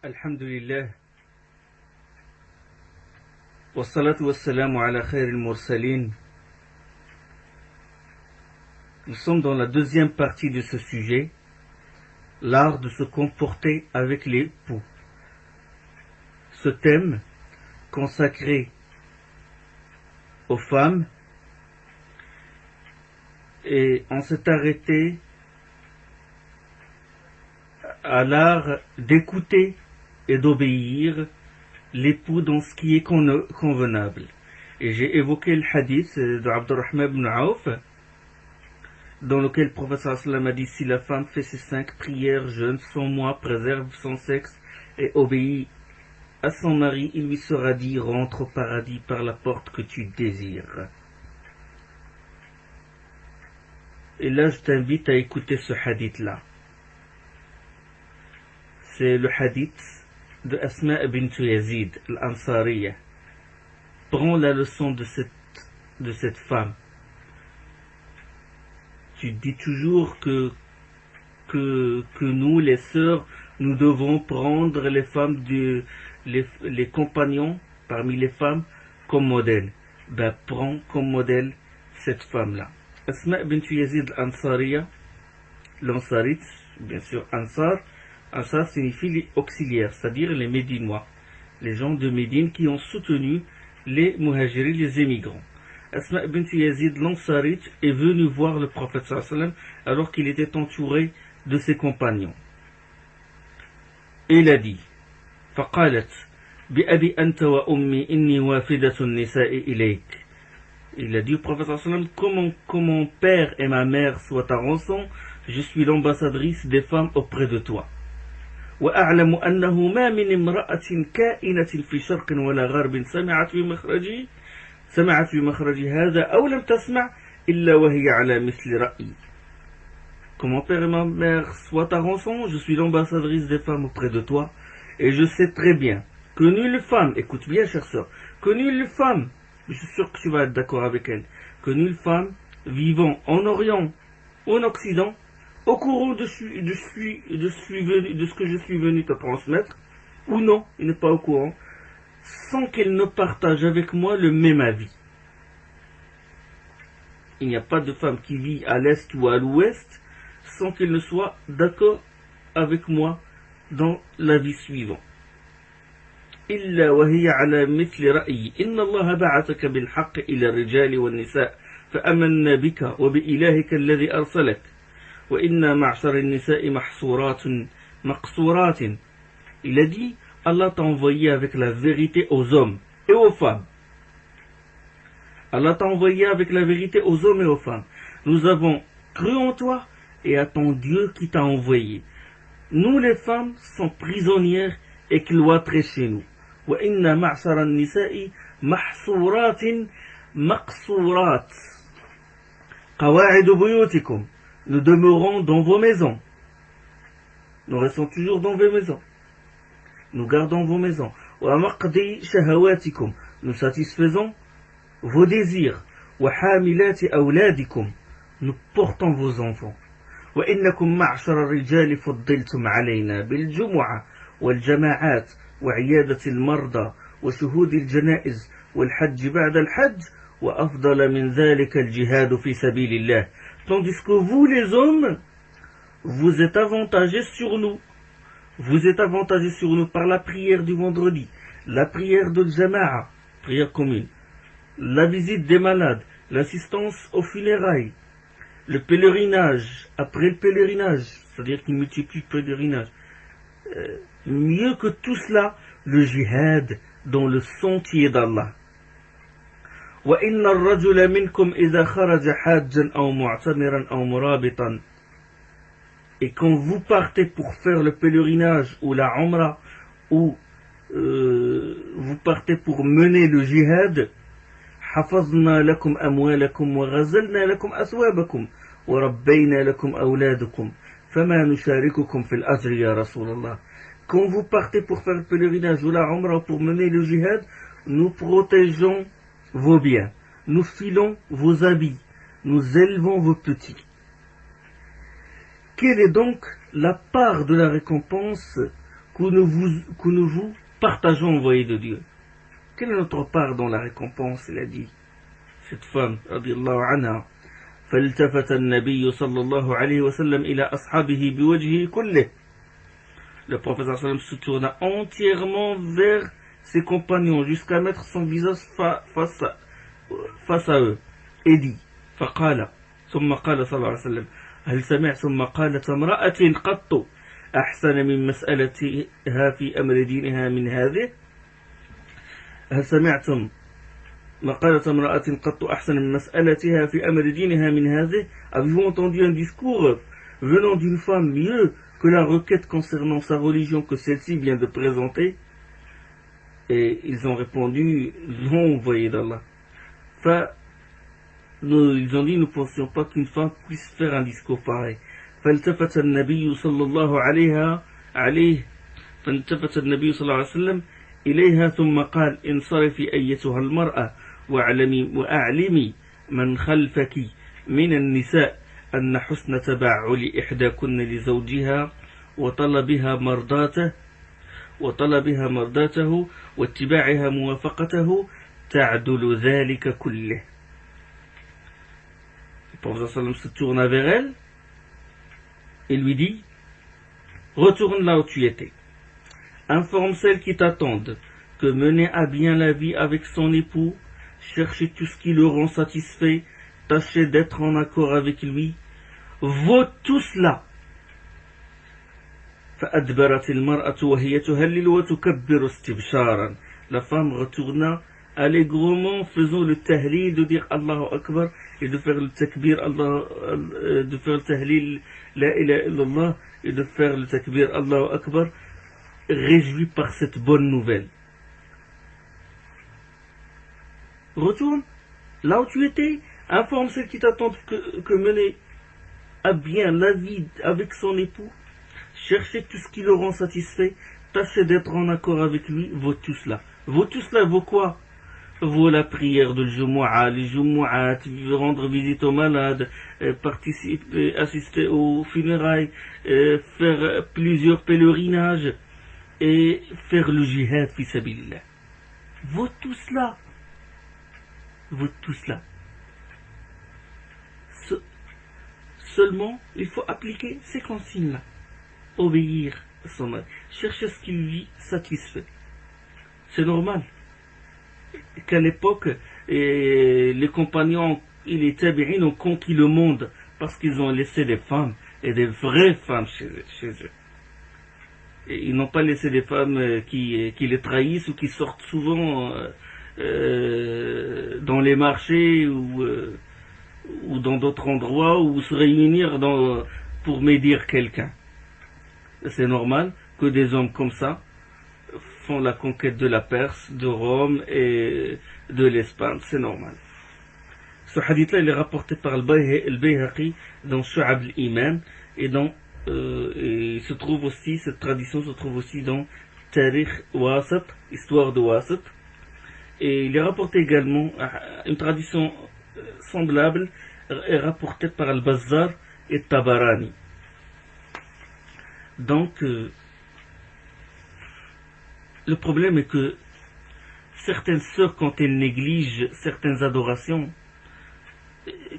Alhamdulillah, wassalatu wassalamu ala khairil mursalin. Nous sommes dans la deuxième partie de ce sujet, l'art de se comporter avec l'époux. Ce thème consacré aux femmes, et on s'est arrêté à l'art d'écouter et d'obéir l'époux dans ce qui est convenable. Et j'ai évoqué le hadith de Abdurrahman ibn Auf, dans lequel le prophète sallam a dit: si la femme fait ses 5 prières, jeûne sans moi, préserve son sexe et obéit à son mari, il lui sera dit: rentre au paradis par la porte que tu désires. Et là, je t'invite à écouter ce hadith-là. C'est le hadith de Asma bint Yazid, l'Ansariya. Prends la leçon de cette femme. Tu dis toujours que nous, les sœurs, nous devons prendre les femmes, les compagnons parmi les femmes comme modèle. Ben, prends comme modèle cette femme-là. Asma bint Yazid l'Ansariya, l'Ansarite, bien sûr, Ansar signifie les auxiliaires, c'est-à-dire les Médinois, les gens de Médine qui ont soutenu les Muhajiris, les émigrants. Asma bint Yazid l'Ansarite est venue voir le prophète sallallahu alayhi wa sallam alors qu'il était entouré de ses compagnons. Et il a dit: فقالت بأبي أنت وأمي إني وافدة النساء إليك. Il a dit au prophète sallallahu alayhi wa sallam: que mon père et ma mère soient ta rançon, je suis l'ambassadrice des femmes auprès de toi. وأعلم أنه ما من امرأة كائنة في شرق ولا غرب سمعت في مخرج هذا أو لم تسمع إلا وهي على مثل رأيي. Que mon père et ma mère soient ta rançon, je suis l'ambassadrice des femmes auprès de toi, et je sais très bien que nulle femme, écoute bien chère sœur, que nulle femme, je suis sûr que tu vas être d'accord avec elle, que nulle femme vivant en Orient ou en Occident, au courant de ce que je suis venu te transmettre, ou non, il n'est pas au courant, sans qu'elle ne partage avec moi le même avis. Il n'y a pas de femme qui vit à l'est ou à l'ouest sans qu'elle ne soit d'accord avec moi dans l'avis suivant. إلا وهي على مثل رأيي إن الله بعثك بالحق إلى الرجال والنساء فأمنا بك وبإلهك الذي أرسلك وإنا معشر النساء مقصورات. Il a dit: Allah t'a envoyé avec la vérité aux hommes et aux femmes. Allah t'a envoyé avec la vérité aux hommes et aux femmes. Nous avons cru en toi et à ton Dieu qui t'a envoyé. Nous les femmes sommes prisonnières et cloîtrées chez nous. وإنا معشر النساء محصورات مقصورات قواعد بيوتكم. Nous demeurons dans vos maisons. Nous restons toujours dans vos maisons. Nous gardons vos maisons. ومقضي شهواتكم. Nous satisfaisons vos désirs. وحاملات أولادكم. Nous portons vos enfants. وإنكم معشر الرجال فضلتم علينا بالجمعة والجماعات وعيادة المرضى وشهود الجنائز والحج بعد الحج وأفضل من ذلك الجهاد في سبيل الله. Tandis que vous les hommes, vous êtes avantagés sur nous. Vous êtes avantagés sur nous par la prière du vendredi, la prière de Jama'a, prière commune, la visite des malades, l'assistance aux funérailles, le pèlerinage, après le pèlerinage, c'est-à-dire qu'il multiplie le pèlerinage. Mieux que tout cela, le jihad dans le sentier d'Allah. وإن الرجل منكم إذا خرج حاجا أو معتمرا أو مرابطا. Et quand vous partez pour faire le pèlerinage ou la umrah ou vous partez pour mener le jihad, حفظنا لكم أموالكم وغزلنا لكم أثوابكم وربينا لكم أولادكم فما نشارككم في الأجر يا رسول الله. Quand vous partez pour faire le pèlerinage ou la umrah ou pour mener le jihad, nous protégeons vos biens, nous filons vos habits, nous élevons vos petits. Quelle est donc la part de la récompense que nous vous partageons envoyé de Dieu. Quelle est notre part dans la récompense? Il a dit, cette femme, radiallahu anha. فالتفت النبي صلى الله عليه وسلم إلى أصحابه بوجهه كله. Le prophète sallallahu alayhi wa sallam se tourna entièrement vers ses compagnons jusqu'à mettre son visage face à eux et dit فقال ثم قال صلى الله عليه وسلم هل سمعت ثم قالت امرأة قط أحسن من مسألتها في أمر دينها من هذه هل سمعتم ما قالت امرأة قط أحسن من مسألتها في أمر دينها من هذه. Avez-vous entendu un discours venant d'une femme mieux que la requête concernant sa religion que celle-ci vient de présenter? Et ils ont répondu non, envoyé d'Allah. Ils ont dit nous ne pensions pas qu'une femme puisse faire un discours pareil. فالتفت النبي صلى الله عليه وسلم إليها ثم قال انصرفي أيتها المرأة وأعلمي من خلفك من النساء أن حسن تبعل إحداكن لزوجها وطلبها مرضاته واتباعها موافقته تعدل ذلك كله. Le prophète sallam se tourna vers elle et lui dit retourne là où tu étais, informe celles qui t'attendent que mener à bien la vie avec son époux, chercher tout ce qui le rend satisfait, tâcher d'être en accord avec lui, vaut tout cela. فأدبرت المرأة وهي تهلل وتكبر استبشارا. La femme retourna allègrement faisant le tahlil de dire Allahu Akbar et de faire le takbir Allah, de faire le tahlil la ilaha illallah et de faire le takbir Allahu Akbar, réjoui par cette bonne nouvelle. Retourne là où tu étais, informe celles qui t'attendent que mener à bien la vie avec son époux, chercher tout ce qui le rend satisfait, tâcher d'être en accord avec lui, vaut tout cela. Vaut tout cela, vaut quoi? Vaut la prière de Jumu'ah, les Jumu'at, rendre visite aux malades, participer, assister aux funérailles, faire plusieurs pèlerinages et faire le jihad fi sabilillah. Vaut tout cela. Vaut tout cela. Seulement, il faut appliquer ces consignes-là. Obéir à son mari. Chercher ce qui lui satisfait. C'est normal qu'à l'époque, les compagnons et les tabi'in ont conquis le monde parce qu'ils ont laissé des femmes, et des vraies femmes chez eux. Et ils n'ont pas laissé des femmes qui les trahissent ou qui sortent souvent dans les marchés ou dans d'autres endroits ou se réunir pour médire quelqu'un. C'est normal que des hommes comme ça font la conquête de la Perse, de Rome et de l'Espagne. C'est normal. Ce hadith-là, il est rapporté par le Bayhaqi dans Shu'ab al-Iman et se trouve aussi, cette tradition se trouve aussi dans Tarikh Wasat, histoire de Wasat. Et il est rapporté également, une tradition semblable est rapportée par Al-Bazzar et Tabarani. Donc, le problème est que certaines sœurs, quand elles négligent certaines adorations,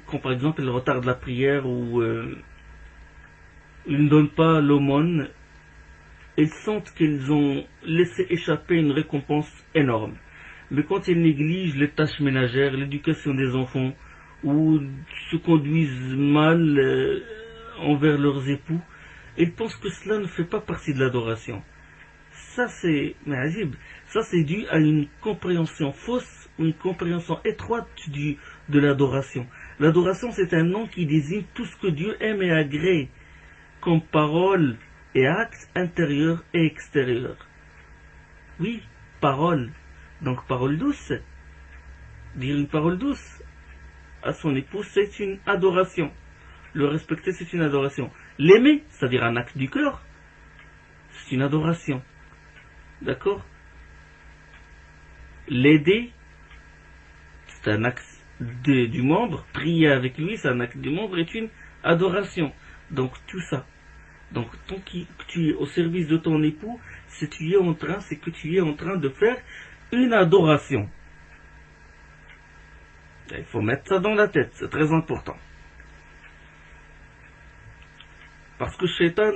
quand par exemple elles retardent la prière ou elles ne donnent pas l'aumône, elles sentent qu'elles ont laissé échapper une récompense énorme. Mais quand elles négligent les tâches ménagères, l'éducation des enfants, ou se conduisent mal envers leurs époux, elles pensent que cela ne fait pas partie de l'adoration. Ça c'est dû à une compréhension fausse, ou une compréhension étroite de l'adoration. L'adoration, c'est un nom qui désigne tout ce que Dieu aime et agrée, comme parole et actes intérieurs et extérieurs. Oui, parole. Donc parole douce. Dire une parole douce à son épouse, c'est une adoration. Le respecter, c'est une adoration. L'aimer, c'est-à-dire un acte du cœur, c'est une adoration. D'accord? L'aider, c'est un acte du membre. Prier avec lui, c'est un acte du membre, est une adoration. Donc tout ça. Donc, tant que tu es au service de ton époux, c'est que tu es en train de faire une adoration. Il faut mettre ça dans la tête, c'est très important. Parce que Shaitan,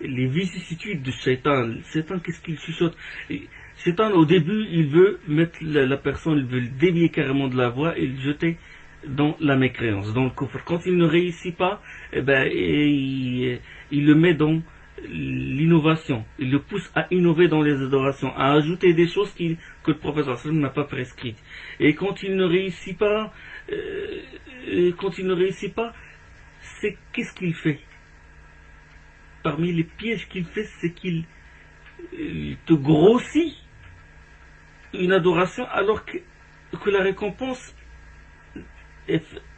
les vicissitudes de Shaitan, qu'est-ce qu'il chuchote? Shaitan, au début, il veut mettre la personne, il veut le dévier carrément de la voie et le jeter dans la mécréance, dans le coffre. Quand il ne réussit pas, il le met dans l'innovation. Il le pousse à innover dans les adorations, à ajouter des choses que le professeur sallam n'a pas prescrites. Et quand il ne réussit pas, c'est qu'est-ce qu'il fait? Parmi les pièges qu'il fait, c'est qu'il te grossit une adoration alors que la récompense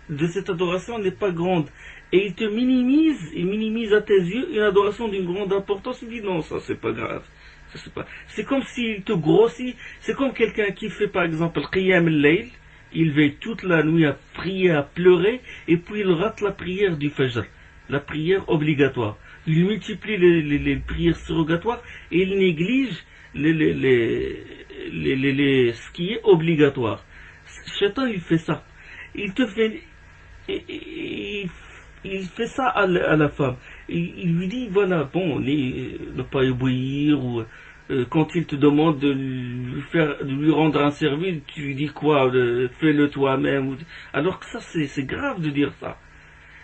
de cette adoration n'est pas grande. Et il minimise à tes yeux une adoration d'une grande importance. Il dit non, ça c'est pas grave. C'est comme s'il te grossit. C'est comme quelqu'un qui fait par exemple le Qiyam al-Layl. Il veille toute la nuit à prier, à pleurer, et puis il rate la prière du Fajr, la prière obligatoire. Il multiplie les prières surrogatoires et il néglige ce qui est obligatoire. Shaitan, il fait ça. Il fait ça à la femme. Il lui dit, voilà, bon, ne pas obéir, ou quand il te demande de lui rendre un service, tu lui dis quoi, fais-le toi-même. Alors que ça, c'est grave de dire ça.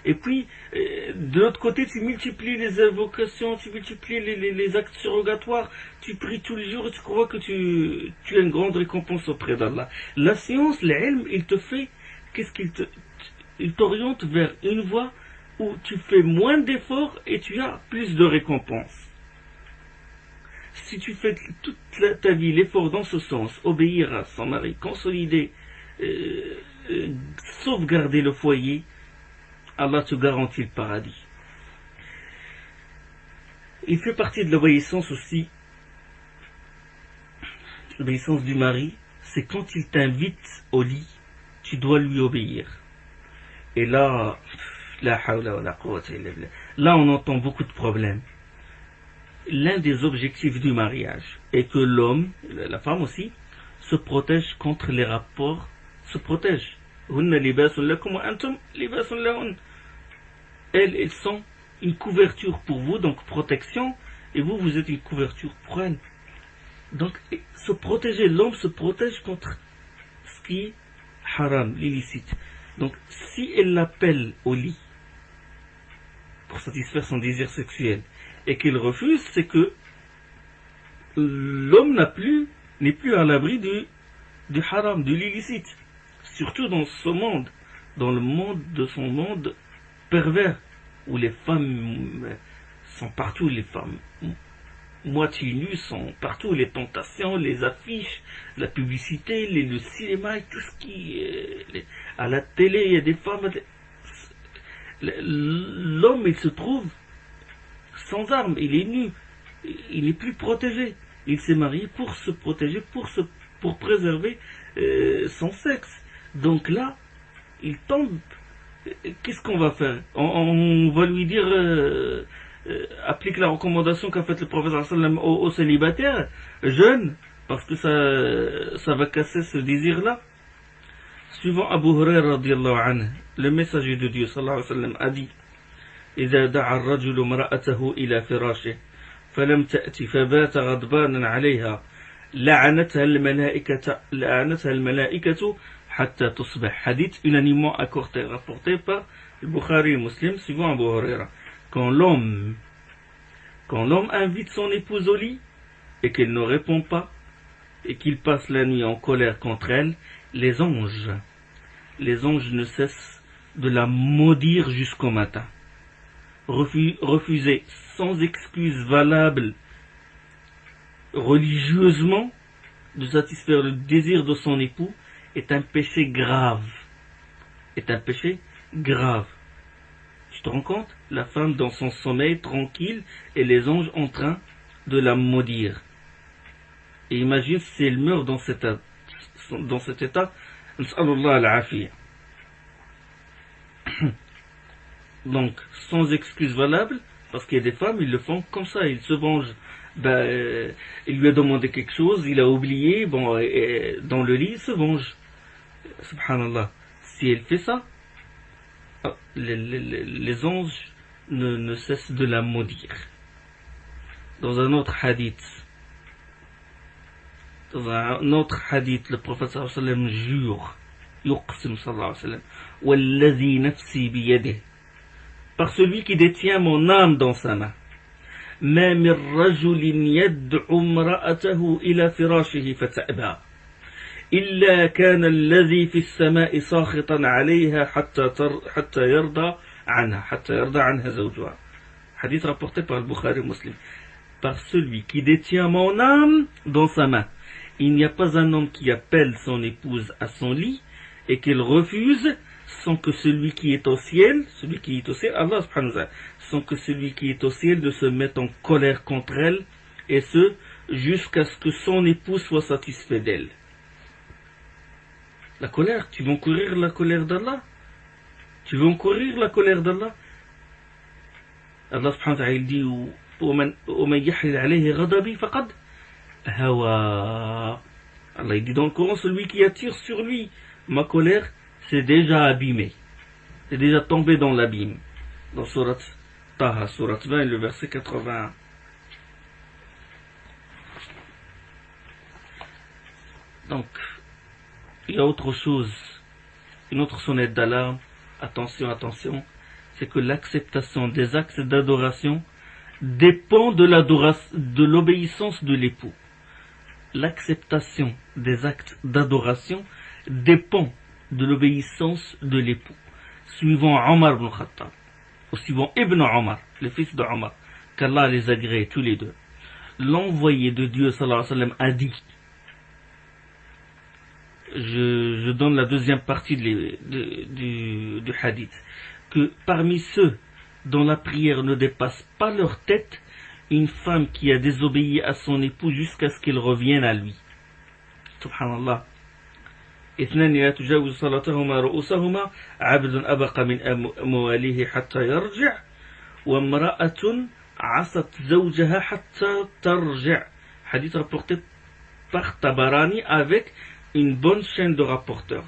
Et puis, de l'autre côté, tu multiplies les invocations, tu multiplies les actes surrogatoires, tu pries tous les jours et tu crois que tu as une grande récompense auprès d'Allah. La science, l'ilm, il t'oriente vers une voie où tu fais moins d'efforts et tu as plus de récompenses. Si tu fais toute ta vie l'effort dans ce sens, obéir à son mari, consolider, sauvegarder le foyer, Allah te garantit le paradis. Il fait partie de l'obéissance aussi. L'obéissance du mari, c'est quand il t'invite au lit, tu dois lui obéir. Et là, là on entend beaucoup de problèmes. L'un des objectifs du mariage est que l'homme, la femme aussi, se protège contre les rapports, se protège. Elles sont une couverture pour vous, donc protection, et vous êtes une couverture pour elles. Donc, se protéger, l'homme se protège contre ce qui est haram, l'illicite. Donc, si elle l'appelle au lit pour satisfaire son désir sexuel et qu'il refuse, c'est que l'homme n'est plus à l'abri du haram, de l'illicite. Surtout dans ce monde, dans le monde de son monde pervers, où les femmes sont partout, les femmes moitié nues sont partout, les tentations, les affiches, la publicité, le cinéma, et tout ce qui est à la télé, il y a des femmes. L'homme, il se trouve sans armes, il est nu, il n'est plus protégé. Il s'est marié pour se protéger, pour préserver son sexe. Donc là, il tombe. Qu'est-ce qu'on va faire? On va lui dire applique la recommandation qu'a faite le prophète sallam aux célibataires jeunes, parce que ça va casser ce désir-là. Suivant Abu Huraira radiyallahu anhu, le messager de Dieu sallallahu alayhi wa sallam a dit: إذا دعا الرجل امرأته إلى فراشه فلم تأتي فبات غضبانا عليها لعنتها الملائكة حتى تصبح. Hadith unanimement rapporté par le Bukhari et Muslim, suivant Abu Huraira. Quand l'homme invite son épouse au lit et qu'elle ne répond pas et qu'il passe la nuit en colère contre elle, les anges ne cessent de la maudire jusqu'au matin. Refuser sans excuse valable religieusement de satisfaire le désir de son époux est un péché grave. Tu te rends compte? La femme dans son sommeil tranquille et les anges en train de la maudire. Et imagine si elle meurt dans cet état. Nas'alullah al-afiyya. Donc, sans excuse valable, Parce qu'il y a des femmes, ils le font comme ça, ils se vengent. Il lui a demandé quelque chose, il a oublié, dans le lit, il se venge. Subhanallah. Si elle fait ça, les anges ne cessent de la maudire. Dans un autre hadith, le prophète sallallahu alayhi wa sallam jure, yuqsim sallallahu alayhi wa sallam, walladhi nafsi biyadih, par celui qui détient mon âme dans sa main. ما من رجل يدعو امرأته إلى فراشه فتأبى إلا كان الذي في السماء ساخطا عليها حتى يرضى عنها زوجها. Hadith rapporté par le Bukhari Muslim. Par celui qui détient mon âme dans sa main, il n'y a pas un homme qui appelle son épouse à son lit et qu'elle refuse sans que celui qui est au ciel, Allah subhanahu wa ta'ala, sans que celui qui est au ciel ne se mette en colère contre elle, et ce, jusqu'à ce que son époux soit satisfait d'elle. La colère, tu veux encourir la colère d'Allah? Tu veux encourir la colère d'Allah? Allah subhanahu wa ta'ala il dit, وَمَنْ يَحْلِلْ عَلَيْهِ غَضَبِي فَقَدْ هَوَى. Allah il dit dans le Coran, celui qui attire sur lui ma colère, c'est déjà abîmé, c'est déjà tombé dans l'abîme. Dans Surat Taha, Surat 20, le verset 81. Donc, il y a autre chose, une autre sonnette d'alarme, attention, c'est que l'acceptation des actes d'adoration dépend de l'obéissance de l'époux. L'acceptation des actes d'adoration dépend de l'obéissance de l'époux. Suivant Omar ibn Khattab, ou suivant Ibn Omar, le fils de Omar, qu'Allah les agrée tous les deux, l'envoyé de Dieu sallallahu alayhi wa sallam a dit, je donne la deuxième partie du hadith, que parmi ceux dont la prière ne dépasse pas leur tête, une femme qui a désobéi à son époux jusqu'à ce qu'il revienne à lui. Subhanallah. اثنان لا تجاوز صلاتهما رؤوسهما عبد أبق من أمواليه حتى يرجع وامرأة عصت زوجها حتى ترجع. Hadith rapporté par Tabarani avec une bonne chaîne de rapporteurs.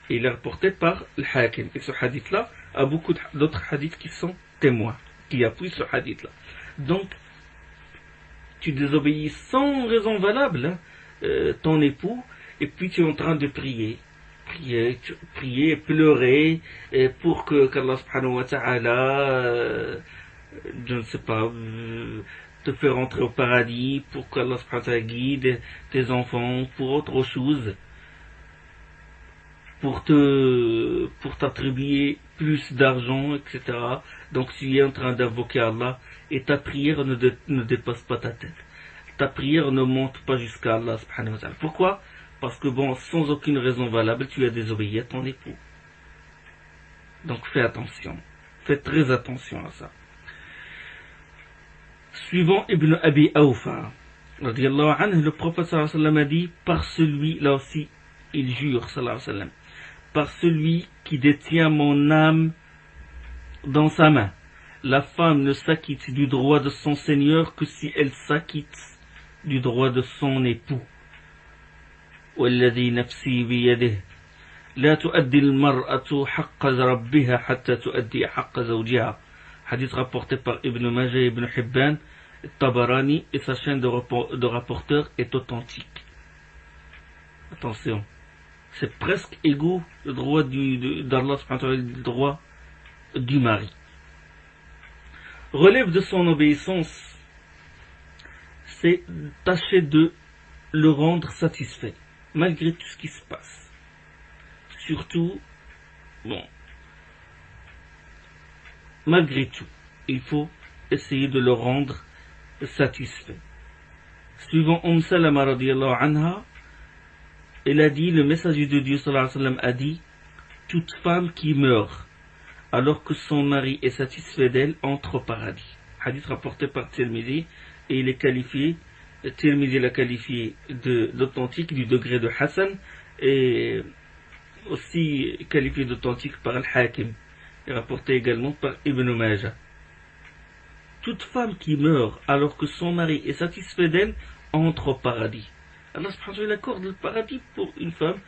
Et il est rapporté par le Hakim. Et ce hadith-là a beaucoup d'autres hadiths qui sont témoins, qui appuient ce hadith-là. Donc, tu désobéis sans raison valable ton époux, et puis tu es en train de prier, pleurer, pour qu'Allah subhanahu wa ta'ala, je ne sais pas, te fait rentrer au paradis, pour qu'Allah subhanahu wa ta'ala guide tes enfants, pour autre chose, pour t'attribuer plus d'argent, etc. Donc tu es en train d'invoquer Allah, et ta prière ne dépasse pas ta tête. Ta prière ne monte pas jusqu'à Allah subhanahu wa ta'ala. Pourquoi? Parce que sans aucune raison valable, tu as désobéi à ton époux. Donc fais attention. Fais très attention à ça. Suivant Ibn Abi Awfa, radiyallahu anhu, le prophète sallallahu alayhi wa sallam a dit, par celui, là aussi, il jure, sallallahu alayhi wa sallam, par celui qui détient mon âme dans sa main, la femme ne s'acquitte du droit de son Seigneur que si elle s'acquitte du droit de son époux. والذي نفسي بيده لا تؤدي المرأة حق ربها حتى تؤدي حق زوجها. Hadith rapporté par Ibn Majah et Ibn Hibban, Tabarani, et sa chaîne de rapporteurs est authentique. Attention, c'est presque égaux le droit d'Allah, le droit du mari. Relève de son obéissance, c'est tâcher de le rendre satisfait, malgré tout ce qui se passe. Surtout, malgré tout, il faut essayer de le rendre satisfait. Suivant Salama radiyallahu anha, elle a dit, le messager de Dieu sallallahu alayhi wa sallam a dit, toute femme qui meurt alors que son mari est satisfait d'elle entre au paradis. Hadith rapporté par Tirmidhi, et il est qualifié, Tirmidhi l'a qualifié d'authentique du degré de Hassan, et aussi qualifié d'authentique par Al-Hakim, et rapporté également par Ibn Majah. toute femme qui meurt alors que son mari est satisfait d'elle entre au paradis. Allah subhanahu wa ta'ala accorde le paradis pour une femme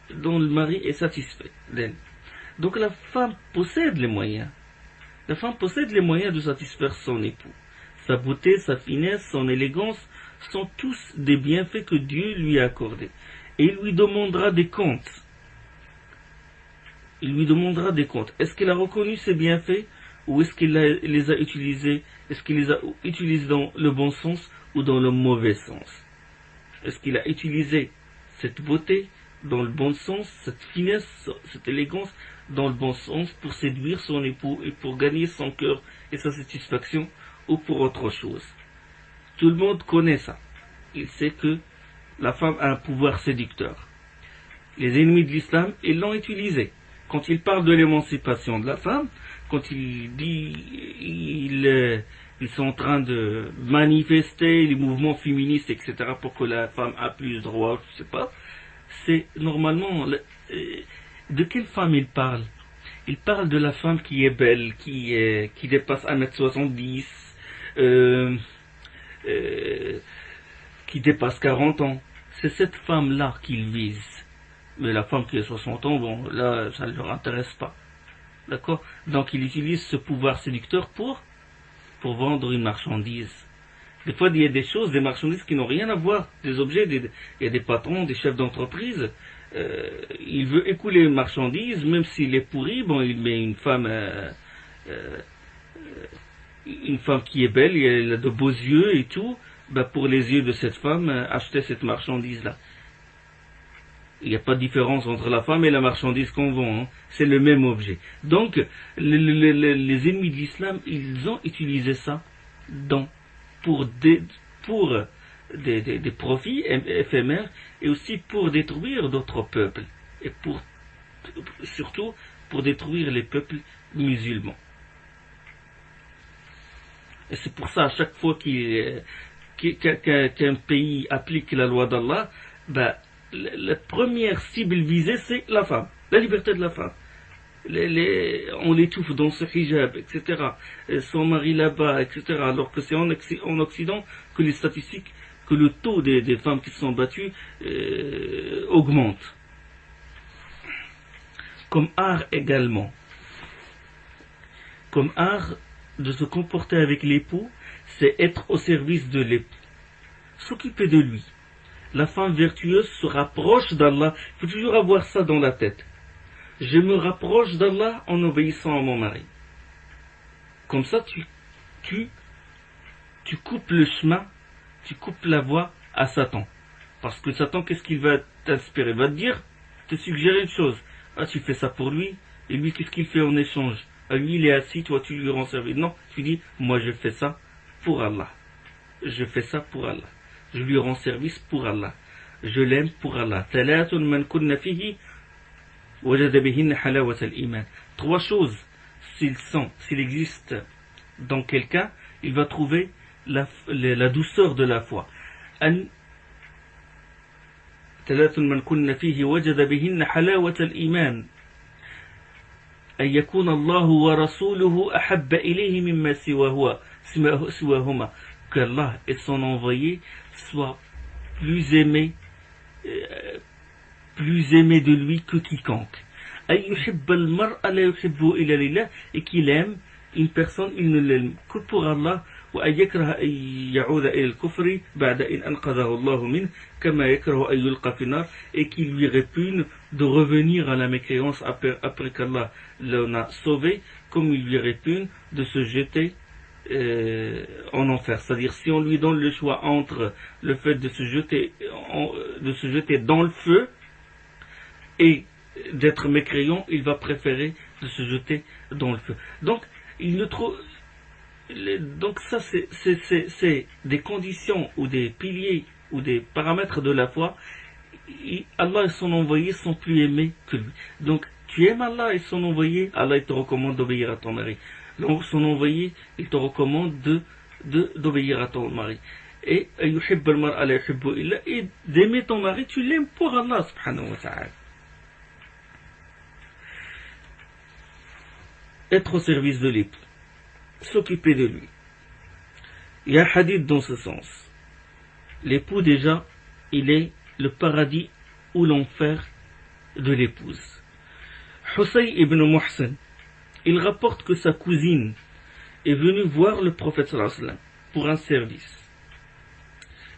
dont le mari est satisfait d'elle. Donc la femme possède les moyens. La femme possède les moyens de satisfaire son époux. Sa beauté, sa finesse, son élégance sont tous des bienfaits que Dieu lui a accordés. Et il lui demandera des comptes. Il lui demandera des comptes. Est-ce qu'il a reconnu ses bienfaits ou est-ce qu'il les a utilisés? Est-ce qu'il les a utilisés dans le bon sens ou dans le mauvais sens? Est-ce qu'il a utilisé cette beauté dans le bon sens, cette finesse, cette élégance dans le bon sens pour séduire son époux et pour gagner son cœur et sa satisfaction ou pour autre chose? Tout le monde connaît ça. Il sait que la femme a un pouvoir séducteur. Les ennemis de l'islam, ils l'ont utilisé. Quand il parle de l'émancipation de la femme, quand il dit ils sont en train de manifester les mouvements féministes, etc., pour que la femme a plus de droits, je sais pas, c'est normalement... de quelle femme il parle? Il parle de la femme qui est belle, qui dépasse 1m70, qui dépasse 40 ans. C'est cette femme-là qu'il vise. Mais la femme qui a 60 ans, bon, là, ça ne leur intéresse pas. D'accord? Donc il utilise ce pouvoir séducteur pour vendre une marchandise. Des fois, il y a des choses, des marchandises qui n'ont rien à voir, des objets, il y a des patrons, des chefs d'entreprise, il veut écouler une marchandise, même s'il est pourri, bon, il met une femme qui est belle, elle a de beaux yeux et tout, ben pour les yeux de cette femme, acheter cette marchandise-là. Il n'y a pas de différence entre la femme et la marchandise qu'on vend, hein. C'est le même objet. Donc, les ennemis de l'islam, ils ont utilisé ça pour des profits éphémères et aussi pour détruire d'autres peuples et surtout pour détruire les peuples musulmans. Et c'est pour ça à chaque fois qu'un pays applique la loi d'Allah, ben, la première cible visée c'est la femme, la liberté de la femme. On l'étouffe dans ce hijab, etc. Son mari là-bas, etc. Alors que c'est en Occident que les statistiques, que le taux des femmes qui sont battues augmente. Comme art également. Comme art de se comporter avec l'époux, c'est être au service de l'époux. S'occuper de lui. La femme vertueuse se rapproche d'Allah. Il faut toujours avoir ça dans la tête. Je me rapproche d'Allah en obéissant à mon mari. Comme ça, tu coupes le chemin, tu coupes la voie à Satan. Parce que Satan, qu'est-ce qu'il va t'inspirer? Il va te suggérer une chose. Ah, tu fais ça pour lui, et lui, qu'est-ce qu'il fait en échange? Ah, lui, il est assis, toi, tu lui rends service. Non, tu dis, moi, je fais ça pour Allah. Je fais ça pour Allah. Je lui rends service pour Allah. Je l'aime pour Allah. Trois choses, s'il existe dans quelqu'un, il va trouver la douceur de la foi. ثلاث من كن فيه وجد بهن حلاوة الإيمان أن يكون الله ورسوله أحب إليه مما سواهما, que Allah et son envoyé soient plus aimés de lui que quiconque. Et qu'il aime une personne, il ne l'aime que pour Allah. Et qui lui répugne de revenir à la mécréance après qu'Allah l'en a sauvé, comme il lui répugne de se jeter en enfer. C'est-à-dire, si on lui donne le choix entre le fait de se jeter dans le feu et d'être mécréant, il va préférer de se jeter dans le feu. Donc, donc ça, c'est des conditions ou des piliers ou des paramètres de la foi. Allah et son envoyé sont plus aimés que lui. Donc, tu aimes Allah et son envoyé, Allah il te recommande d'obéir à ton mari. Donc, son envoyé, il te recommande d'obéir à ton mari. Et d'aimer ton mari, tu l'aimes pour Allah subhanahu wa ta'ala. Être au service de l'époux, s'occuper de lui, Il y a un hadith dans ce sens. L'époux déjà, il est le paradis ou l'enfer de l'épouse. Husay ibn Muhsin, il rapporte que sa cousine est venue voir le prophète sallallahu alayhi wa sallam pour un service.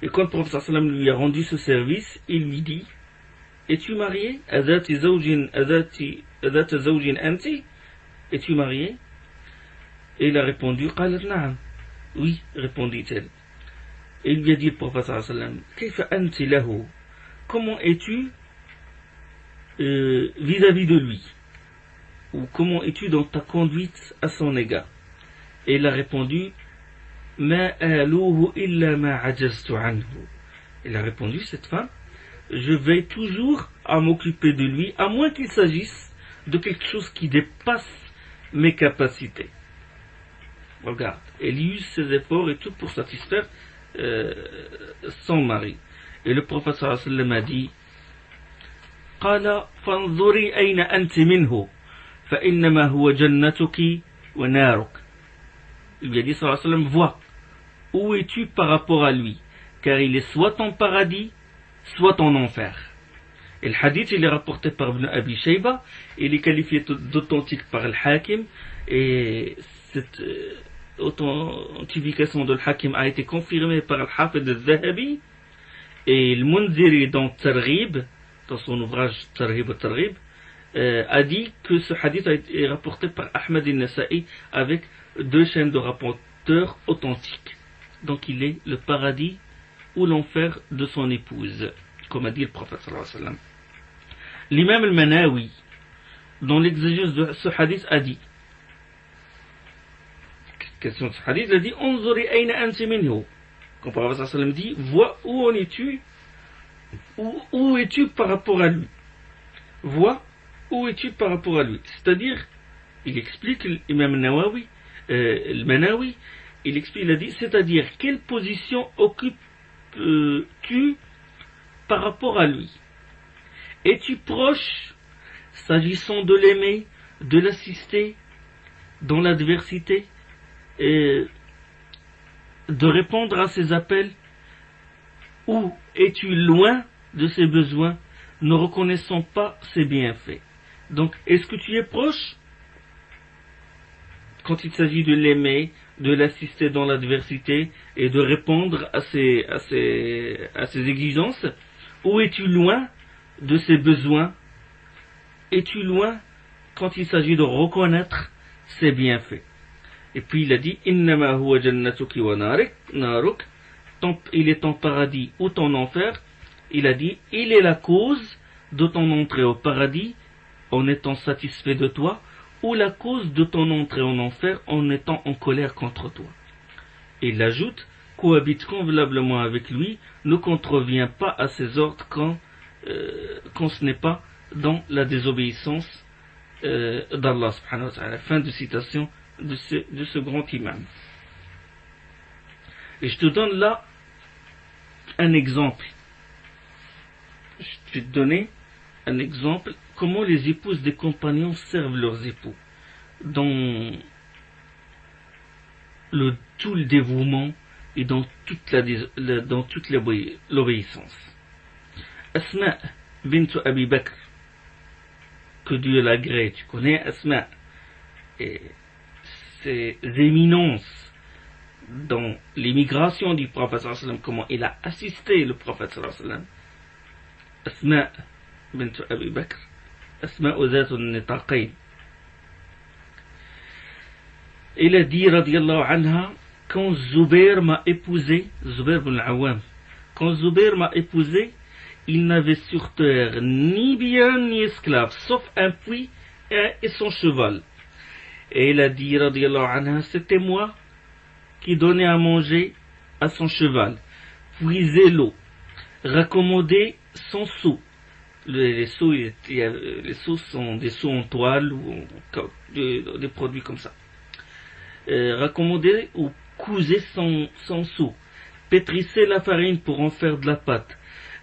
Et quand le prophète sallallahu alayhi wa sallam lui a rendu ce service, il lui dit: es-tu marié? Adati zawjin anti? Es-tu marié? Et il a répondu: qalat na'am. Oui, répondit-elle. Et il lui a dit, le prophète sallallahu alayhi wa sallam: kayfa anti lahu? Comment es-tu vis-à-vis de lui? Ou comment es-tu dans ta conduite à son égard? Et il a répondu: ma aluhu illa ma ajaztu anhu. Il a répondu, cette femme: je veille toujours à m'occuper de lui, à moins qu'il s'agisse de quelque chose qui dépasse mes capacités. Regarde, elle use ses efforts et tout pour satisfaire son mari. Et le prophète sallallahu alayhi wa sallam a dit: qala fanzuri ayna anti minhu fa innama huwa jannatuki wa naruk. Il lui a dit sallallahu alayhi wa sallam: vois, où es-tu par rapport à lui, car il est soit ton paradis, soit ton enfer. Et le hadith, il est rapporté par Ibn Abi Shayba, il est qualifié d'authentique par le Hakim, et cette authentification de l'Hakim a été confirmée par le Hafid al-Zahabi, et le Munziri dans Targhib, dans son ouvrage Targhib al-Targhib, a dit que ce hadith a été rapporté par Ahmad al-Nasa'i avec 2 chaînes de rapporteurs authentiques. Donc il est le paradis ou l'enfer de son épouse, comme a dit le prophète sallallahu alayhi wa sallam. L'imam al-Manawi, dans l'exégèse de ce hadith, a dit, question de ce hadith, il a dit: Unzuri ayna anti minhu. Quand le prophète sallallahu alayhi wa sallam dit: vois où en es-tu, où es-tu par rapport à lui. Vois où es-tu par rapport à lui. C'est-à-dire, il explique, l'imam al-Nawawi, al-Manawi, il explique, il a dit, c'est-à-dire, quelle position occupes-tu par rapport à lui? Es-tu proche, s'agissant de l'aimer, de l'assister dans l'adversité, et de répondre à ses appels, ou es-tu loin de ses besoins, ne reconnaissant pas ses bienfaits? Donc, est-ce que tu es proche quand il s'agit de l'aimer, de l'assister dans l'adversité et de répondre à ses exigences, ou es-tu loin de ses besoins? Es-tu loin quand il s'agit de reconnaître ses bienfaits? Et puis il a dit: innama huwa jannatuki wa naruk, il est ton paradis ou ton enfer. Il a dit: il est la cause de ton entrée au paradis en étant satisfait de toi, ou la cause de ton entrée en enfer en étant en colère contre toi. Et il ajoute: cohabite convenablement avec lui, ne contrevient pas à ses ordres quand ce n'est pas dans la désobéissance d'Allah subhanahu wa ta'ala. Fin de citation de ce grand imam. Et je te donne là un exemple. Je vais te donner un exemple comment les épouses des compagnons servent leurs époux dans tout le dévouement et dans toute l'obéissance. Asma bint Abi Bakr, que Dieu l'agrée, tu connais Asma, et ses éminences dans l'émigration du prophète sallallahu alayhi wa sallam, comment il a assisté le prophète sallallahu alayhi wa sallam. Asma bint Abi Bakr, Asma Uzat al-Nitaqayn. Il a dit, radiyallahu anha, quand Zubair m'a épousé, Zubair ibn al-Awwam, quand Zubair m'a épousé, il n'avait sur terre ni bien ni esclave, sauf un puits et son cheval. Et il a dit, radiyallahu anha, c'était moi qui donnais à manger à son cheval, puisais l'eau, raccommodais son seau. Les seaux sont des seaux en toile ou des produits comme ça. Raccommodait ou cousait son seau, pétrissait la farine pour en faire de la pâte.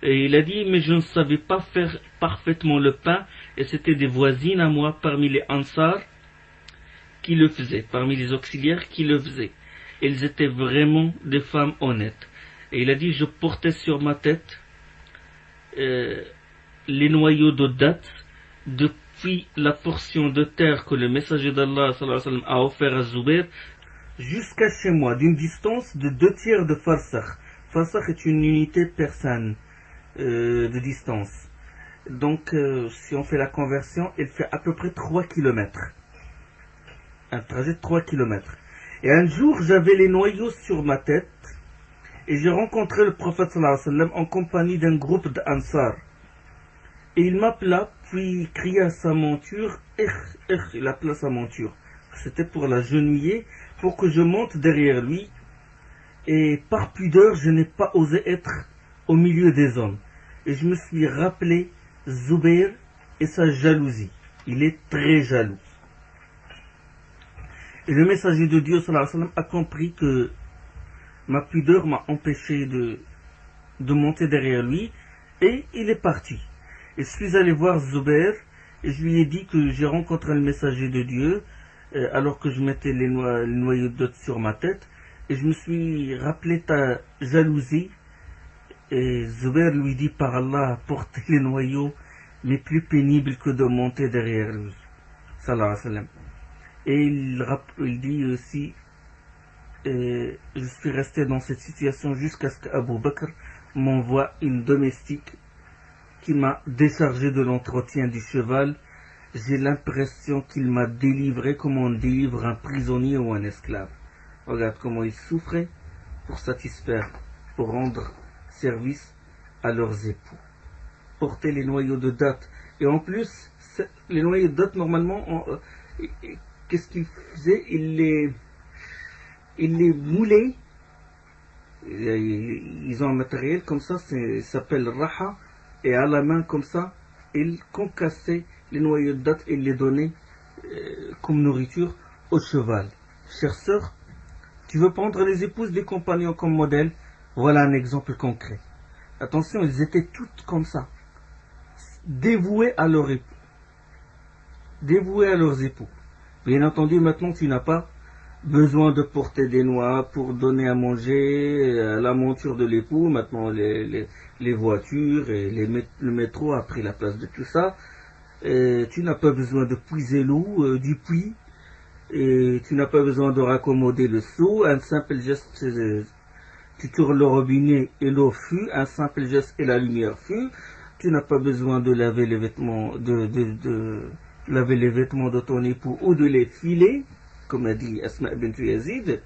Et il a dit, mais je ne savais pas faire parfaitement le pain, et c'était des voisines à moi parmi les Ansar qui le faisaient, parmi les auxiliaires qui le faisaient. elles étaient vraiment des femmes honnêtes. Et il a dit, je portais sur ma tête les noyaux de dattes depuis la portion de terre que le messager d'Allah sallallahu alayhi wa sallam, a offert à Zubayr jusqu'à chez moi, d'une distance de 2/3 de Farsakh. Farsakh est une unité persane de distance. Donc, si on fait la conversion, elle fait à peu près 3 km. Un trajet de 3 km. Et un jour, j'avais les noyaux sur ma tête, et j'ai rencontré le prophète sallallahu alayhi wa sallam en compagnie d'un groupe d'Ansar. Et il m'appela, puis cria à sa monture, il appela sa monture. C'était pour la genouiller, pour que je monte derrière lui. Et par pudeur, je n'ai pas osé être au milieu des hommes. Et je me suis rappelé Zubayr et sa jalousie. Il est très jaloux. Et le messager de Dieu sallallahu alayhi wa sallam a compris que ma pudeur m'a empêché de monter derrière lui. Et il est parti. Et je suis allé voir Zubayr et je lui ai dit que j'ai rencontré le messager de Dieu alors que je mettais les noyaux de dot sur ma tête. Et je me suis rappelé ta jalousie. Et Zubayr lui dit, par Allah, porter les noyaux mais plus pénible que de monter derrière lui. Sallallahu alayhi wa sallam. Et il dit aussi, je suis resté dans cette situation jusqu'à ce qu'Abu Bakr m'envoie une domestique qui m'a déchargé de l'entretien du cheval. J'ai l'impression qu'il m'a délivré comme on délivre un prisonnier ou un esclave. Regarde comment ils souffraient pour satisfaire, pour rendre service à leurs époux. Porter les noyaux de dattes. Et en plus, les noyaux de dattes, normalement, qu'est-ce qu'ils faisaient? Ils les moulaient. Ils ont un matériel comme ça, ça s'appelle raha. Et à la main comme ça, ils concassaient les noyaux de dattes et les donnaient comme nourriture au cheval. Chère sœur, tu veux prendre les épouses des compagnons comme modèle? Voilà un exemple concret. Attention, elles étaient toutes comme ça, dévouées à leur époux. Dévouées à leurs époux. Bien entendu, maintenant tu n'as pas besoin de porter des noix pour donner à manger à la monture de l'époux. Maintenant les voitures et le métro a pris la place de tout ça. Et tu n'as pas besoin de puiser l'eau du puits. Et tu n'as pas besoin de raccommoder le seau. Un simple geste, tu tournes le robinet et l'eau fut. Un simple geste et la lumière fut. Tu n'as pas besoin de laver les vêtements laver les vêtements de ton époux ou de les filer, comme a dit Asma bint Yazid.